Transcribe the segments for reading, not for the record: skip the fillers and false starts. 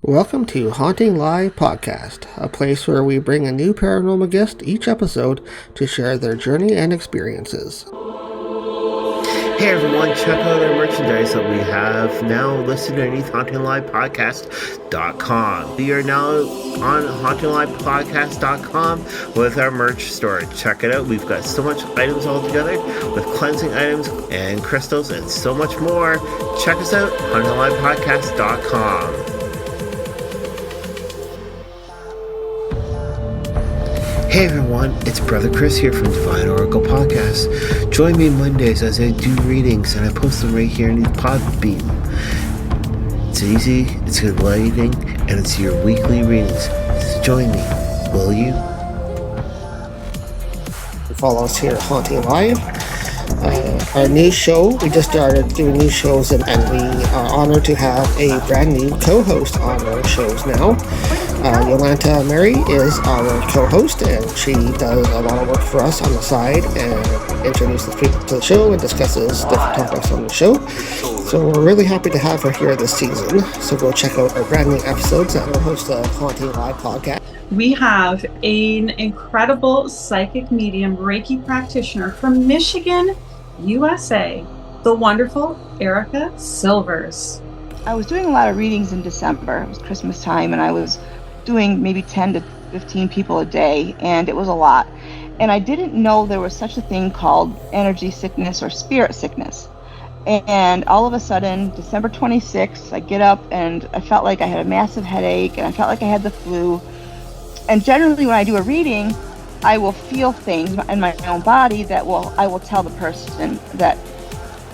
Welcome to Haunting Live Podcast, a place where we bring a new paranormal guest each episode to share their journey and experiences. Hey everyone, check out our merchandise that we have now listed underneath HauntingLivePodcast.com. We are now on HauntingLivePodcast.com with our merch store. Check it out. We've got so much items all together with cleansing items and crystals and so much more. Check us out, HauntingLivePodcast.com. Hey everyone, it's Brother Chris here from Divine Oracle Podcast. Join me Mondays as I do readings and I post them right here in the Podbeam. It's easy, it's good lighting, and it's your weekly readings. So join me, will you? Follow us here at Haunting Live. Our new show, we just started doing new shows and we are honored to have a brand new co-host on our shows now. Yolanta Meri is our co-host and she does a lot of work for us on the side and introduces people to the show and discusses different topics on the show. So we're really happy to have her here this season. So go check out our brand new episodes at our host of Haunting Live Podcast. We have an incredible psychic medium, Reiki practitioner from Michigan, USA, the wonderful Erica Silvers. I was doing a lot of readings in December. It was Christmas time, and I was doing maybe 10 to 15 people a day, and it was a lot. And I didn't know there was such a thing called energy sickness or spirit sickness. And all of a sudden, December 26th, I get up and I felt like I had a massive headache, and I felt like I had the flu. And generally when I do a reading, I will feel things in my own body that I will tell the person that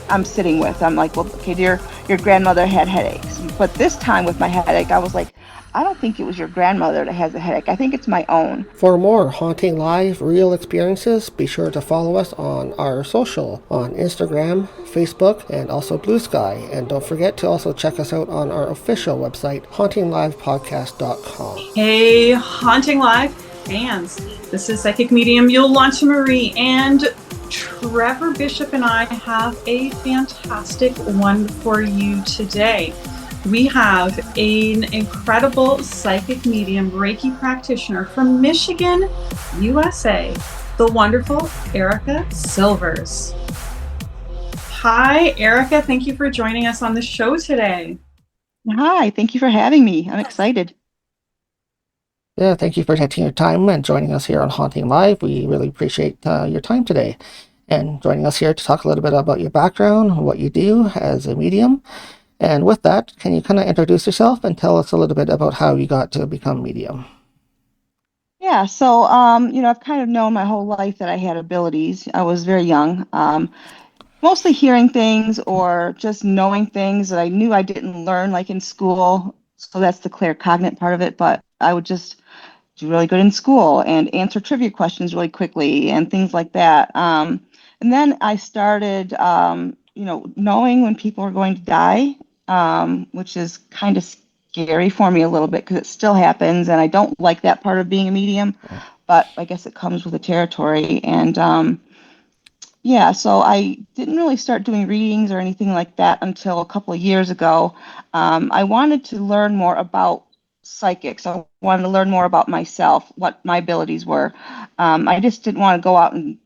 I'm sitting with. I'm like, well, okay, dear, your grandmother had headaches. But this time with my headache, I was like, I don't think it was your grandmother that has a headache. I think it's my own. For more Haunting Live real experiences, be sure to follow us on our social on Instagram, Facebook, and also Blue Sky. And don't forget to also check us out on our official website, HauntingLivePodcast.com. Hey, Haunting Live fans. This is psychic medium Yolanta Meri, and Trevor Bishop and I have a fantastic one for you today. We have an incredible psychic medium, Reiki practitioner from Michigan, USA, the wonderful Erica Silvers. Hi, Erica. Thank you for joining us on the show today. Hi, thank you for having me. I'm excited. Yeah, thank you for taking your time and joining us here on Haunting Live. We really appreciate your time today and joining us here to talk a little bit about your background, what you do as a medium. And with that, can you kind of introduce yourself and tell us a little bit about how you got to become medium? Yeah, so, I've kind of known my whole life that I had abilities. I was very young, mostly hearing things or just knowing things that I knew I didn't learn like in school. So that's the claircognate part of it, but I would just do really good in school and answer trivia questions really quickly and things like that. And then I started, knowing when people are going to die, which is kind of scary for me a little bit because it still happens, and I don't like that part of being a medium, but I guess it comes with the territory. And so I didn't really start doing readings or anything like that until a couple of years ago. I wanted to learn more about psychics. I wanted to learn more about myself, what my abilities were. I just didn't want to go out and,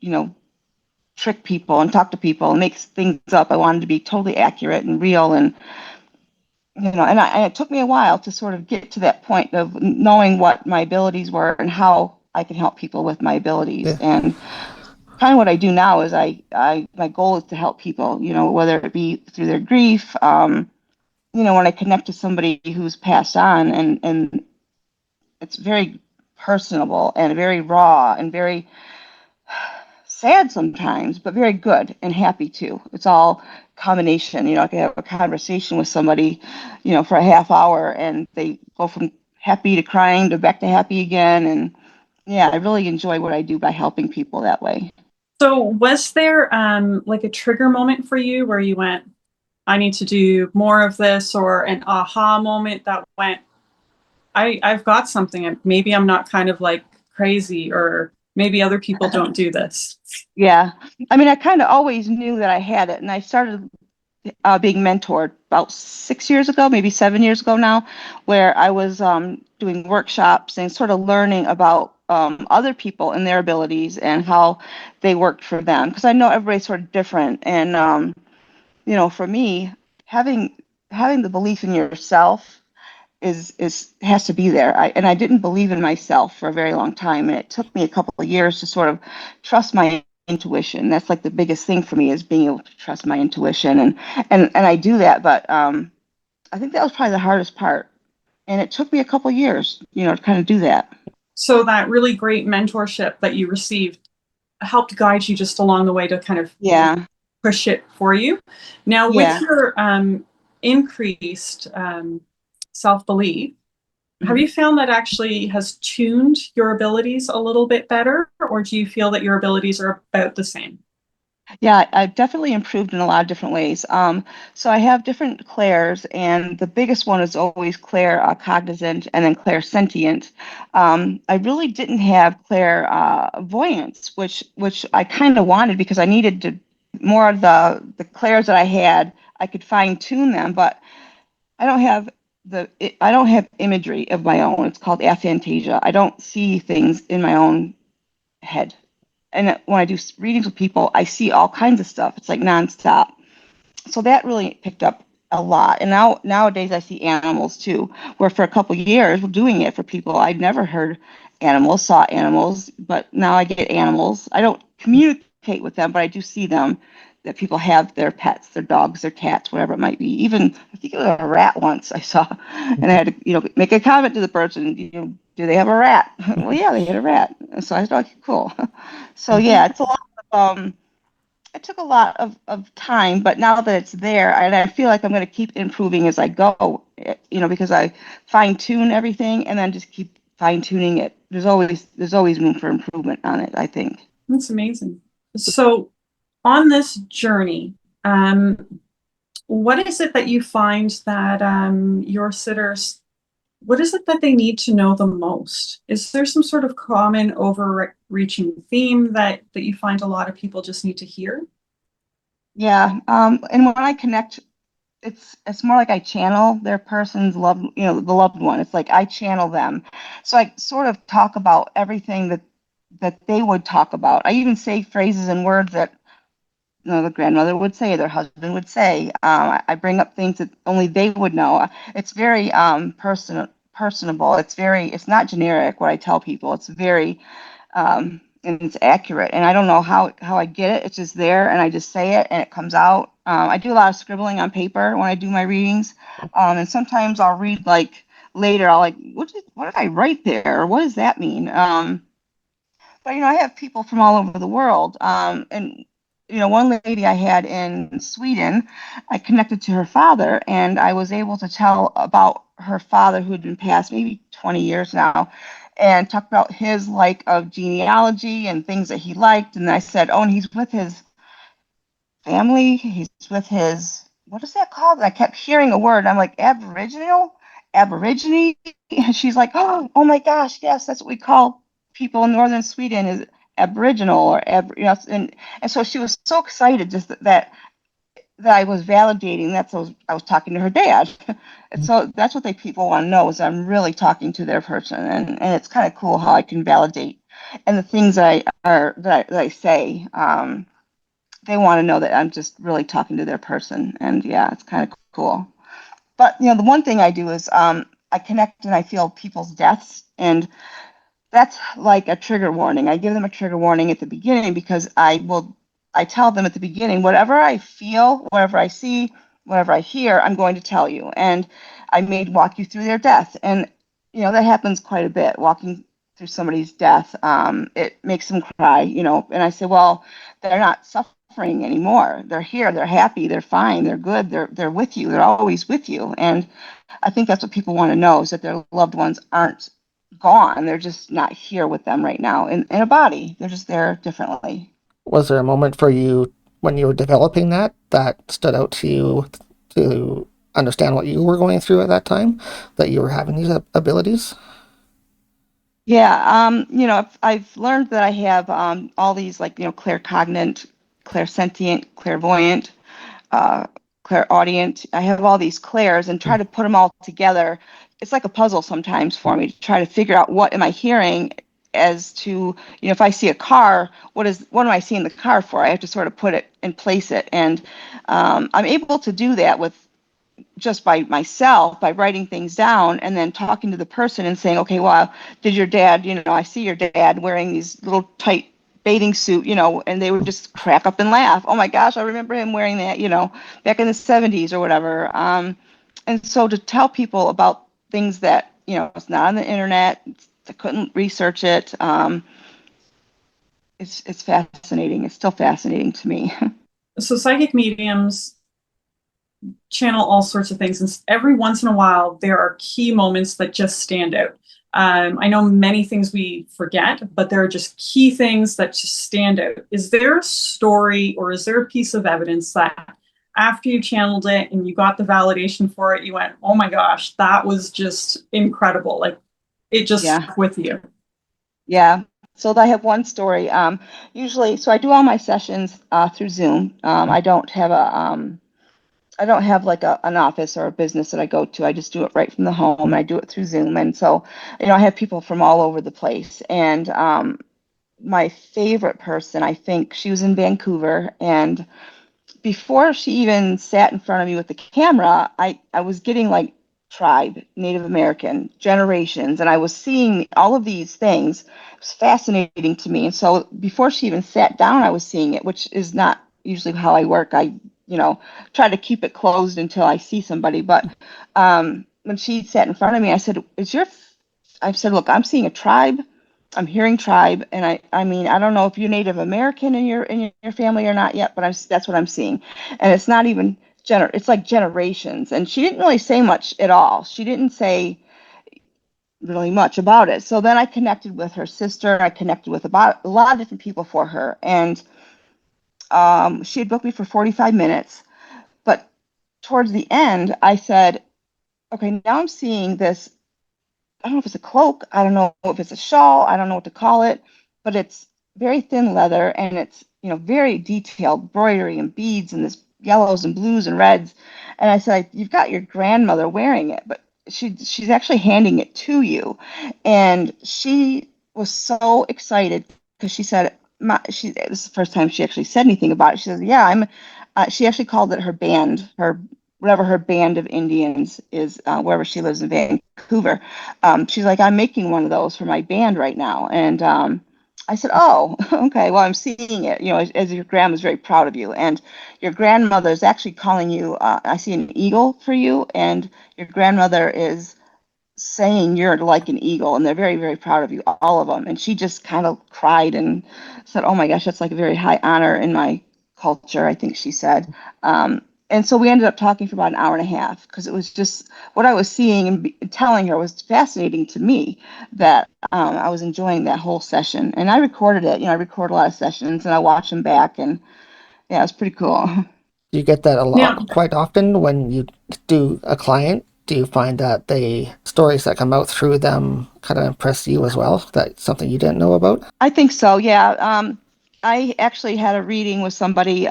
trick people and talk to people and make things up. I wanted to be totally accurate and real, and it took me a while to sort of get to that point of knowing what my abilities were and how I can help people with my abilities. Yeah. And kind of what I do now is my goal is to help people, whether it be through their grief, when I connect to somebody who's passed on, and it's very personable and very raw and very sad sometimes, but very good and happy too. It's all combination. I can have a conversation with somebody, for a half hour, and they go from happy to crying to back to happy again. And I really enjoy what I do by helping people that way. So was there like a trigger moment for you where you went, I need to do more of this, or an aha moment that went, I've got something, and maybe I'm not kind of like crazy, or maybe other people don't do this? Yeah. I mean, I kind of always knew that I had it, and I started being mentored about 6 years ago, maybe 7 years ago now, where I was doing workshops and sort of learning about other people and their abilities and how they worked for them. Because I know everybody's sort of different, and for me, having having the belief in yourself is has to be there. I didn't believe in myself for a very long time, and it took me a couple of years to sort of trust my intuition. That's like the biggest thing for me, is being able to trust my intuition, and I do that. But I think that was probably the hardest part, and it took me a couple of years, to kind of do that. So that really great mentorship that you received helped guide you just along the way to kind of Yeah, push it for you. Now, with yeah. your increased self-belief, have Mhm. you found that actually has tuned your abilities a little bit better, or do you feel that your abilities are about the same? Yeah, I've definitely improved in a lot of different ways. So I have different clairs, and the biggest one is always clair cognizant and then clair sentient. I really didn't have clair voyance, which I kind of wanted because I needed to more of the clairs that I had. I could fine tune them, but I don't have I don't have imagery of my own. It's called aphantasia. I don't see things in my own head. And when I do readings with people, I see all kinds of stuff. It's like nonstop. So that really picked up a lot. And nowadays I see animals too, where for a couple of years we're doing it for people. I'd never heard animals, saw animals, but now I get animals. I don't communicate with them, but I do see them. That people have their pets, their dogs, their cats, whatever it might be. Even I think it was a rat once I saw, and I had to, make a comment to the person. Do they have a rat? Well, yeah, they had a rat. And so I thought, okay, cool. So yeah, it's a lot of it took a lot of time, but now that it's there, and I feel like I'm going to keep improving as I go, because I fine tune everything and then just keep fine tuning it. There's always room for improvement on it, I think. That's amazing. So, on this journey, what is it that you find that your sitters, what is it that they need to know the most? Is there some sort of common overreaching theme that you find a lot of people just need to hear? Yeah, and when I connect, it's more like I channel their person's love, the loved one. It's like I channel them, so I sort of talk about everything that they would talk about. I even say phrases and words that the grandmother would say, their husband would say. I bring up things that only they would know. It's very personable. It's not generic what I tell people. It's very and it's accurate. And I don't know how I get it. It's just there, and I just say it, and it comes out. I do a lot of scribbling on paper when I do my readings, and sometimes I'll read like later. I'll like, what did I write there? What does that mean? But I have people from all over the world, and one lady I had in Sweden, I connected to her father, and I was able to tell about her father who had been passed maybe 20 years now, and talk about his like of genealogy and things that he liked. And I said, oh, and he's with his family. He's with his, what is that called? And I kept hearing a word. I'm like, Aborigine. And she's like, oh my gosh, yes, that's what we call people in northern Sweden is Aboriginal or and so she was so excited just that I was validating. I was talking to her dad. And so that's what people want to know is I'm really talking to their person, and it's kind of cool how I can validate and the things that I say. They want to know that I'm just really talking to their person. And yeah, it's kind of cool. But the one thing I do is I connect and I feel people's deaths, and that's like a trigger warning. I give them a trigger warning at the beginning because I tell them at the beginning, whatever I feel, whatever I see, whatever I hear, I'm going to tell you. And I may walk you through their death. And that happens quite a bit, walking through somebody's death. It makes them cry, and I say, well, they're not suffering anymore. They're here, they're happy, they're fine, they're good, they're with you, they're always with you. And I think that's what people want to know, is that their loved ones aren't gone. They're just not here with them right now in a body. They're just there differently. Was there a moment for you when you were developing that stood out to you to understand what you were going through at that time, that you were having these abilities? Yeah, I've learned that I have all these like claircognate, clairsentient, clairvoyant, uh, clairaudient. I have all these clairs and try to put them all together. It's like a puzzle sometimes for me to try to figure out what am I hearing as to, if I see a car, what am I seeing the car for? I have to sort of put it and place it. And I'm able to do that with just by myself, by writing things down and then talking to the person and saying, okay, well, did your dad, I see your dad wearing these little tight bathing suit, and they would just crack up and laugh. Oh my gosh, I remember him wearing that, back in the 70s or whatever. And so to tell people about things that, it's not on the internet, I couldn't research it. It's fascinating. It's still fascinating to me. So psychic mediums channel all sorts of things, and every once in a while there are key moments that just stand out. I know many things we forget, but there are just key things that just stand out. Is there a story or is there a piece of evidence that after you channeled it and you got the validation for it, you went, oh my gosh, that was just incredible, like it just stuck with you? Yeah. So I have one story. Usually, so I do all my sessions through Zoom. I don't have like an office or a business that I go to. I just do it right from the home, and I do it through Zoom. And so, I have people from all over the place. And my favorite person, I think, she was in Vancouver, and before she even sat in front of me with the camera, I was getting like tribe, Native American, generations, and I was seeing all of these things. It was fascinating to me. And so before she even sat down, I was seeing it, which is not usually how I work. I, try to keep it closed until I see somebody. But when she sat in front of me, I said, I said, look, I'm seeing a tribe. I'm hearing tribe, and I mean, I don't know if you're Native American in your family or not yet, but that's what I'm seeing. And it's not even it's like generations. And she didn't really say much at all. She didn't say really much about it. So then I connected with her sister. I connected with about a lot of different people for her, and she had booked me for 45 minutes. But towards the end, I said, okay, now I'm seeing this. I don't know if it's a cloak. I don't know if it's a shawl. I don't know what to call it, but it's very thin leather, and it's, very detailed embroidery and beads and this yellows and blues and reds. And I said, you've got your grandmother wearing it, but she's actually handing it to you. And she was so excited because she said, this is the first time she actually said anything about it. She says, yeah, she actually called it her band, whatever her band of Indians is, wherever she lives in Vancouver. She's like, I'm making one of those for my band right now. And I said, oh, okay, well, I'm seeing it, as your grandma's very proud of you. And your grandmother is actually calling you, I see an eagle for you, and your grandmother is saying you're like an eagle, and they're very, very proud of you, all of them. And she just kind of cried and said, oh my gosh, that's like a very high honor in my culture, I think she said. And so we ended up talking for about an hour and a half, because it was just what I was seeing and telling her was fascinating to me, that I was enjoying that whole session. And I recorded it. I record a lot of sessions and I watch them back, and yeah, it was pretty cool. Do you get that a Yeah. lot, quite often when you do a client? Do you find that the stories that come out through them kind of impress you as well? That's something you didn't know about? I think so, yeah. I actually had a reading with somebody.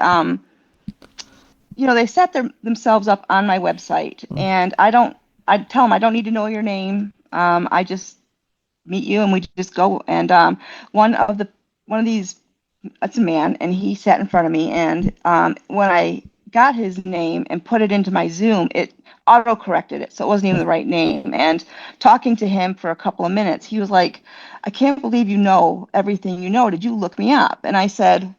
They set themselves up on my website, and I tell them I don't need to know your name. I just meet you and we just go. And one of these, it's a man, and he sat in front of me. And when I got his name and put it into my Zoom, it auto corrected it, so it wasn't even the right name. And talking to him for a couple of minutes, he was like, I can't believe you know everything you know. Did you look me up? And I said,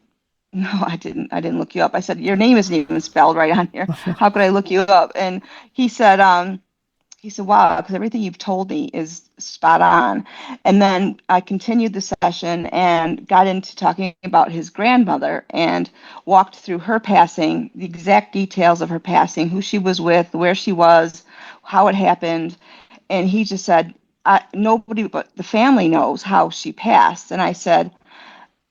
no, I didn't. I didn't look you up. I said, your name isn't even spelled right on here. How could I look you up? And he said, wow, because everything you've told me is spot on. And then I continued the session and got into talking about his grandmother and walked through her passing, the exact details of her passing, who she was with, where she was, how it happened. And he just said, nobody but the family knows how she passed. And I said,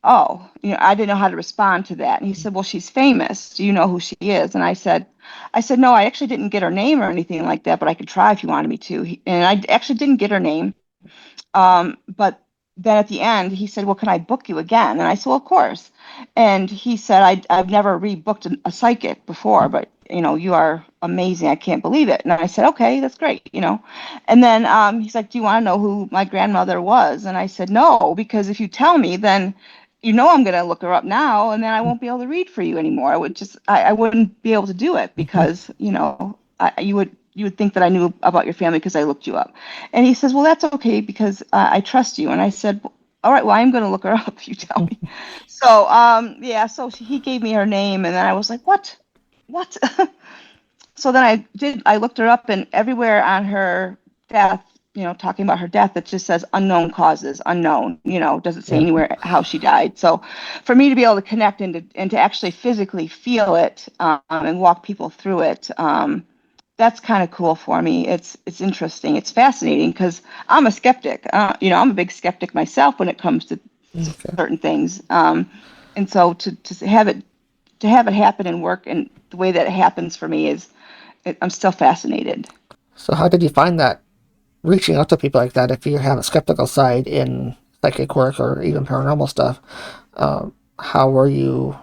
oh, I didn't know how to respond to that. And he said, well, she's famous. Do you know who she is? And I said, no, I actually didn't get her name or anything like that, but I could try if you wanted me to. And I actually didn't get her name. But then at the end, he said, well, can I book you again? And I said, well, of course. And he said, I've never rebooked a psychic before, but, you are amazing. I can't believe it. And I said, okay, that's great. And then he's like, do you want to know who my grandmother was? And I said, no, because if you tell me, then I'm going to look her up now, and then I won't be able to read for you anymore. I wouldn't be able to do it because, you would think that I knew about your family because I looked you up. And he says, well, that's okay because I trust you. And I said, all right, well, I'm going to look her up if you tell me. So, yeah, so he gave me her name, and then I was like, what? What? So then I looked her up, and everywhere on her death, talking about her death, it just says unknown causes, unknown, doesn't say Yeah. anywhere how she died. So for me to be able to connect and to actually physically feel it and walk people through it, that's kind of cool for me. It's interesting. It's fascinating because I'm a skeptic. I'm a big skeptic myself when it comes to Okay. certain things. And so to have it happen and work and the way that it happens for me I'm still fascinated. So how did you find that reaching out to people like that if you have a skeptical side in psychic work or even paranormal stuff? How were you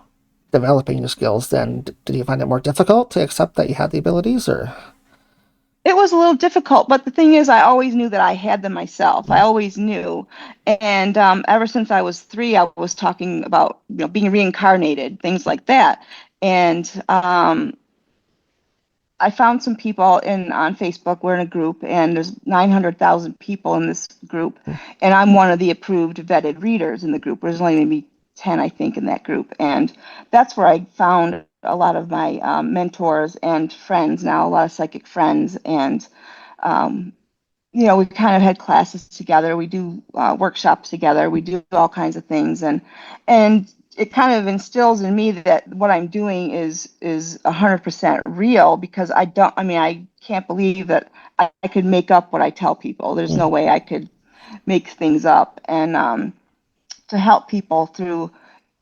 developing your skills then? Did you find it more difficult to accept that you had the abilities, or? It was a little difficult, but the thing is, I always knew that I had them myself. I always knew, and ever since I was 3, I was talking about being reincarnated, things like that, and I found some people on Facebook. We're in a group, and there's 900,000 people in this group, and I'm one of the approved vetted readers in the group. There's only maybe 10, I think, in that group, and that's where I found a lot of my mentors and friends now, a lot of psychic friends, and um, we kind of had classes together. We do workshops together. We do all kinds of things, and it kind of instills in me that what I'm doing is 100% real because I can't believe that I could make up what I tell people. There's no way I could make things up, and to help people through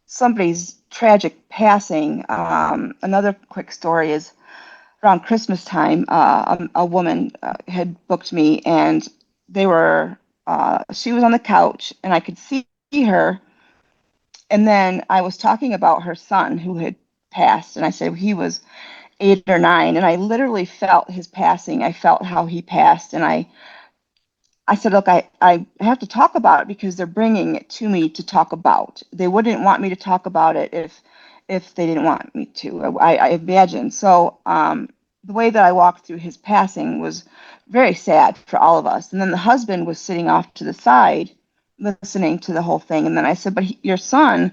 somebody's tragic passing. Another quick story is around Christmas time, a woman had booked me, and she was on the couch, and I could see her. And then I was talking about her son who had passed, and I said he was 8 or 9, and I literally felt his passing. I felt how he passed, and I said, look, I have to talk about it because they're bringing it to me to talk about. They wouldn't want me to talk about it if they didn't want me to, I imagine. So the way that I walked through his passing was very sad for all of us. And then the husband was sitting off to the side listening to the whole thing. And then I said, but your son,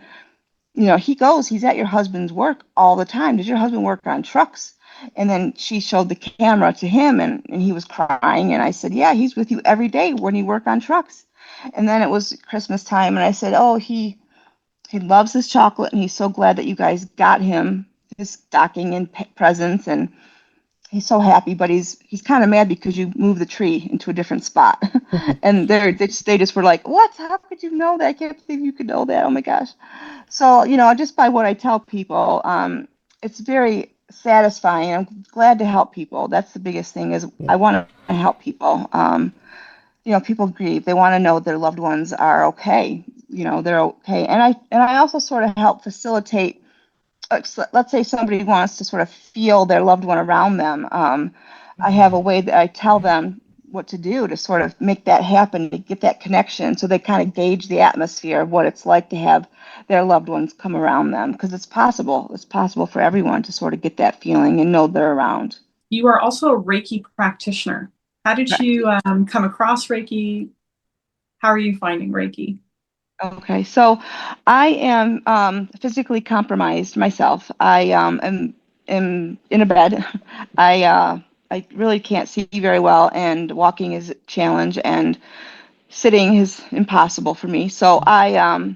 he's at your husband's work all the time. Does your husband work on trucks? And then she showed the camera to him, and he was crying. And I said, yeah, he's with you every day when you work on trucks. And then it was Christmas time, and I said, oh, he loves his chocolate, and he's so glad that you guys got him his stocking and presents, and he's so happy. But he's kind of mad because you moved the tree into a different spot. And they just were like, what? How could you know that? I can't believe you could know that. Oh my gosh. So just by what I tell people, it's very satisfying. I'm glad to help people. That's the biggest thing is I want to help people. People grieve. They want to know their loved ones are okay. They're okay. And I also sort of help facilitate. Let's say somebody wants to sort of feel their loved one around them. I have a way that I tell them what to do to sort of make that happen, to get that connection, so they kind of gauge the atmosphere of what it's like to have their loved ones come around them, because it's possible. It's possible for everyone to sort of get that feeling and know they're around. You are also a Reiki practitioner. How did you come across Reiki? How are you finding Reiki? Okay, so I am physically compromised myself. I am in a bed. I really can't see very well, and walking is a challenge, and sitting is impossible for me. So I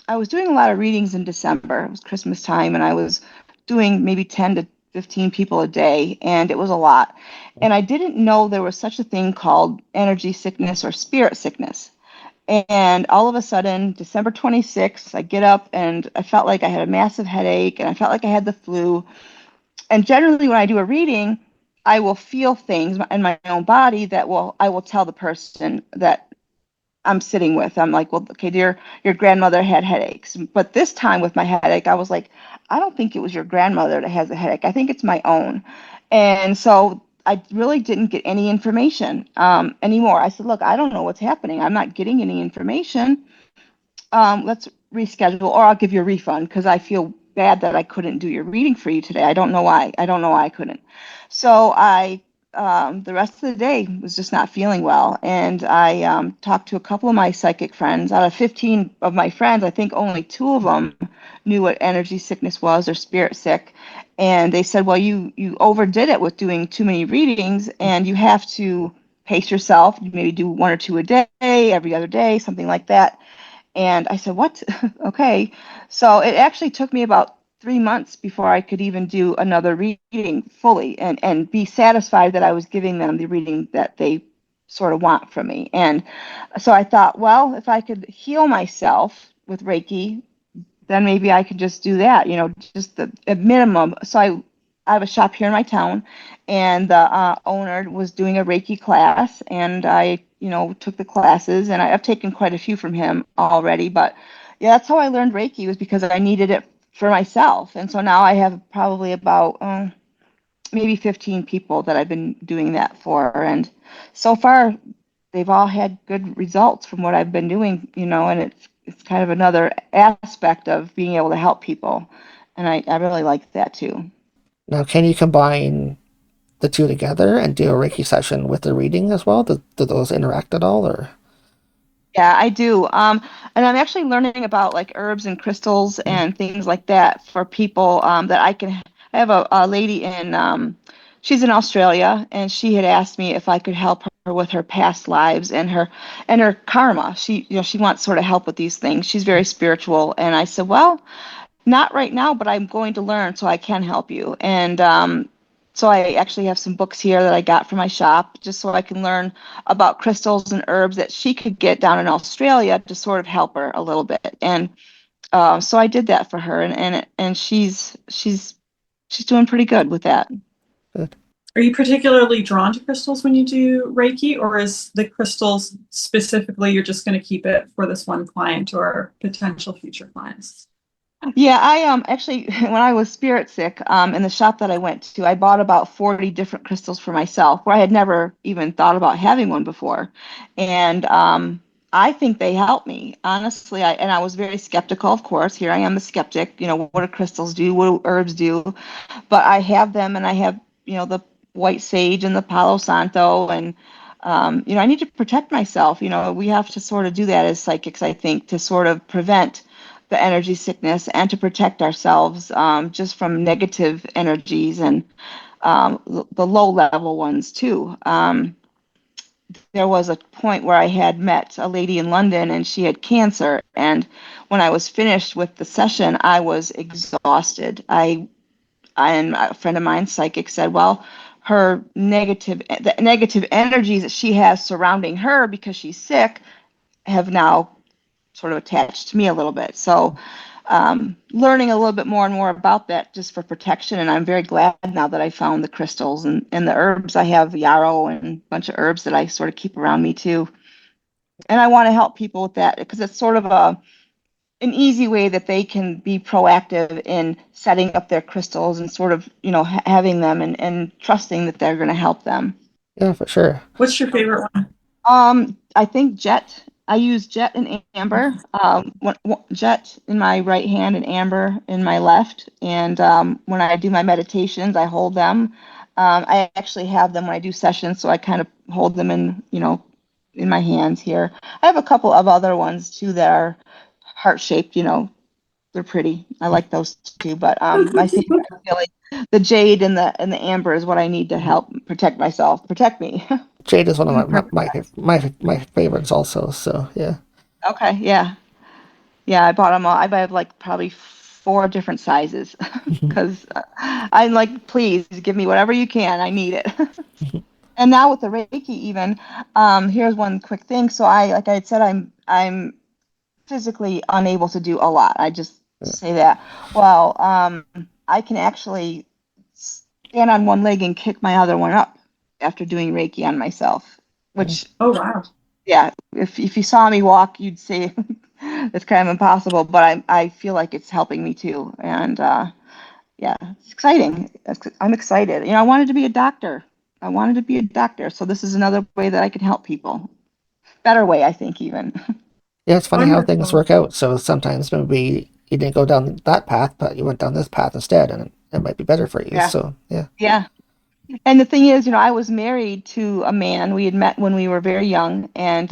was doing a lot of readings in December. It was Christmas time, and I was doing maybe 10 to 15 people a day, and it was a lot. And I didn't know there was such a thing called energy sickness or spirit sickness. And all of a sudden, December 26th, I get up and I felt like I had a massive headache, and I felt like I had the flu. And generally, when I do a reading, I will feel things in my own body I will tell the person that I'm sitting with. I'm like, well, okay, dear, your grandmother had headaches. But this time with my headache, I was like, I don't think it was your grandmother that has a headache. I think it's my own. And so I really didn't get any information anymore. I said, look, I don't know what's happening. I'm not getting any information. Let's reschedule, or I'll give you a refund because I feel bad that I couldn't do your reading for you today. I don't know why. I don't know why I couldn't. So the rest of the day was just not feeling well. And I talked to a couple of my psychic friends. Out of 15 of my friends, I think only 2 of them knew what energy sickness was or spirit sick. And they said, well, you overdid it with doing too many readings, and you have to pace yourself. You maybe do 1 or 2 a day, every other day, something like that. And I said, what? Okay. So it actually took me about 3 months before I could even do another reading fully and be satisfied that I was giving them the reading that they sort of want from me. And so I thought, well, if I could heal myself with Reiki, then maybe I could just do that, just the at minimum. So I have a shop here in my town, and the owner was doing a Reiki class, and I, took the classes, and I've taken quite a few from him already. But yeah, that's how I learned Reiki, was because I needed it for myself. And so now I have probably about maybe 15 people that I've been doing that for, and so far they've all had good results from what I've been doing, and it's kind of another aspect of being able to help people, and I really like that too. Now, can you combine the two together and do a Reiki session with the reading as well? Do those interact at all, or? Yeah, I do. And I'm actually learning about like herbs and crystals and things like that for people that I can. I have a lady she's in Australia, and she had asked me if I could help her with her past lives and her karma. She wants sort of help with these things. She's very spiritual, and I said, well, not right now, but I'm going to learn so I can help you. And so I actually have some books here that I got from my shop just so I can learn about crystals and herbs that she could get down in Australia to sort of help her a little bit. And so I did that for her, and she's doing pretty good with that. Good. Are you particularly drawn to crystals when you do Reiki, or is the crystals specifically you're just going to keep it for this one client or potential future clients? Yeah, I actually when I was spirit sick, in the shop that I went to, I bought about 40 different crystals for myself, where I had never even thought about having one before. And I think they helped me. Honestly, I was very skeptical, of course. Here I am a skeptic, what do crystals do? What do herbs do? But I have them, and I have, the white sage and the Palo Santo, and I need to protect myself. We have to sort of do that as psychics, I think, to sort of prevent the energy sickness and to protect ourselves just from negative energies and the low level ones too. There was a point where I had met a lady in London, and she had cancer. And when I was finished with the session, I was exhausted. And a friend of mine, psychic, said, well, the negative energies that she has surrounding her because she's sick have now sort of attached to me a little bit. So learning a little bit more and more about that just for protection. And I'm very glad now that I found the crystals and the herbs. I have yarrow and a bunch of herbs that I sort of keep around me too. And I want to help people with that because it's sort of an easy way that they can be proactive in setting up their crystals and sort of, having them and trusting that they're going to help them. Yeah, for sure. What's your favorite one? I think jet. I use jet and amber. Jet in my right hand and amber in my left. And when I do my meditations, I hold them. I actually have them when I do sessions, so I kind of hold them in my hands here. I have a couple of other ones too that are heart shaped. They're pretty. I like those too. But my favorite, I feel like the jade and the amber is what I need to help protect myself, protect me. Jade is one of my favorites also. So yeah. Okay, yeah. Yeah, I bought them all. I have like probably 4 different sizes because I'm like, please give me whatever you can. I need it. And now with the Reiki, even here's one quick thing. So like I had said, I'm physically unable to do a lot. I just say that. Well, I can actually stand on one leg and kick my other one up after doing Reiki on myself, which Oh, wow. Yeah, if you saw me walk, you'd say it's kind of impossible, but I feel like it's helping me too. And yeah, it's exciting. I'm excited. I wanted to be a doctor. I wanted to be a doctor. So this is another way that I can help people. Better way, I think, even. Yeah, it's funny how things Wonderful. work out. So sometimes maybe you didn't go down that path, but you went down this path instead, and it might be better for you. Yeah. So yeah. Yeah. And the thing is, I was married to a man. We had met when we were very young and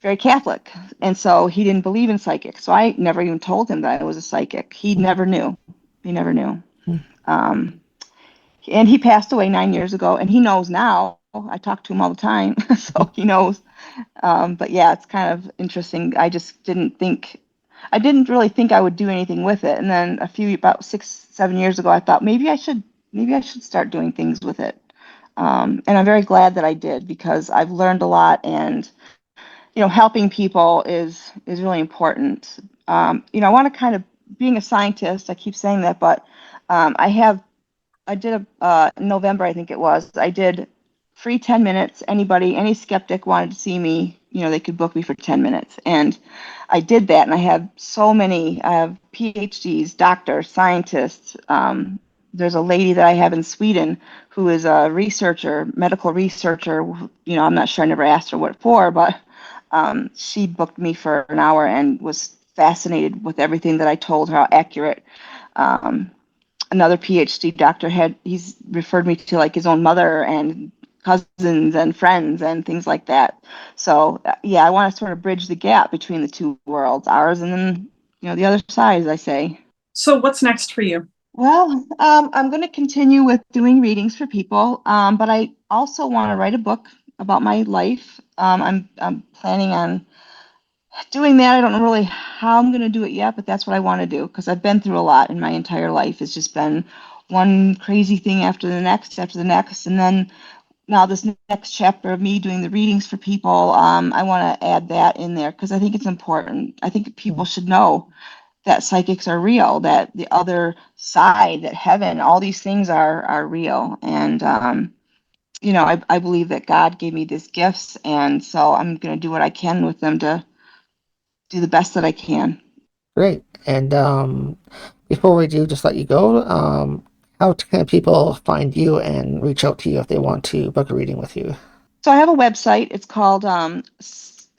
very Catholic. And so he didn't believe in psychic. So I never even told him that I was a psychic. He never knew. He never knew. Um, and he passed away 9 years ago, and he knows now. I talk to him all the time, so he knows. But yeah, it's kind of interesting. I didn't really think I would do anything with it. And then about 6, 7 years ago, I thought maybe I should start doing things with it. And I'm very glad that I did because I've learned a lot, and helping people is really important. I want to kind of being a scientist. I keep saying that, but I did in November, I think it was. I did free 10 minutes. Any skeptic wanted to see me, they could book me for 10 minutes. And I did that. And I have I have PhDs, doctors, scientists. There's a lady that I have in Sweden who is a medical researcher. I'm not sure, I never asked her what for, but she booked me for an hour and was fascinated with everything that I told her, how accurate. Another PhD doctor he's referred me to like his own mother and cousins and friends and things like that. So yeah, I want to sort of bridge the gap between the two worlds, ours and then the other side, as I say. So what's next for you? Well, I'm going to continue with doing readings for people, but I also want to write a book about my life. I'm planning on doing that. I don't know really how I'm going to do it yet, but that's what I want to do because I've been through a lot in my entire life. It's just been one crazy thing after the next, and then now this next chapter of me doing the readings for people. I want to add that in there because I think it's important. I think people should know that psychics are real, that the other side, that heaven, all these things are real, and I believe that God gave me these gifts, and so I'm going to do what I can with them to do the best that I can. Great. And before we do just let you go, how can people find you and reach out to you if they want to book a reading with you? So I have a website. It's called it's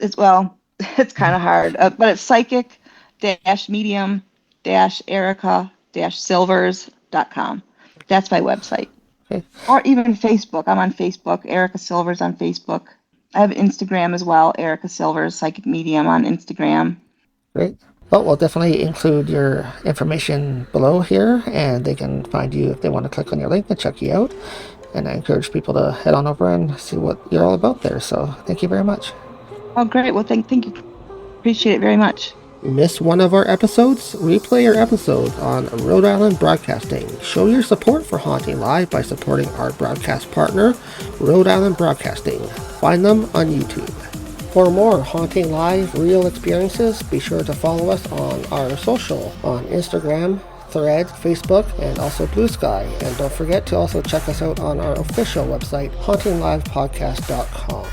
kind of hard, but it's psychic-medium-erica-silvers.com. That's my website. Okay, Or even Facebook. I'm on Facebook. Erica Silvers on Facebook. I have Instagram as well. Erica Silvers, Psychic Medium on Instagram. great. Well, we'll definitely include your information below here, and they can find you if they want to click on your link and check you out. And I encourage people to head on over and see what you're all about there. So thank you very much. Oh, great. Well, thank you. Appreciate it very much. Miss one of our episodes? Replay your episodes on Rhode Island Broadcasting. Show your support for Haunting Live by supporting our broadcast partner, Rhode Island Broadcasting. Find them on YouTube. For more Haunting Live real experiences, be sure to follow us on our social on Instagram, Thread, Facebook, and also Blue Sky. And don't forget to also check us out on our official website, HauntingLivePodcast.com.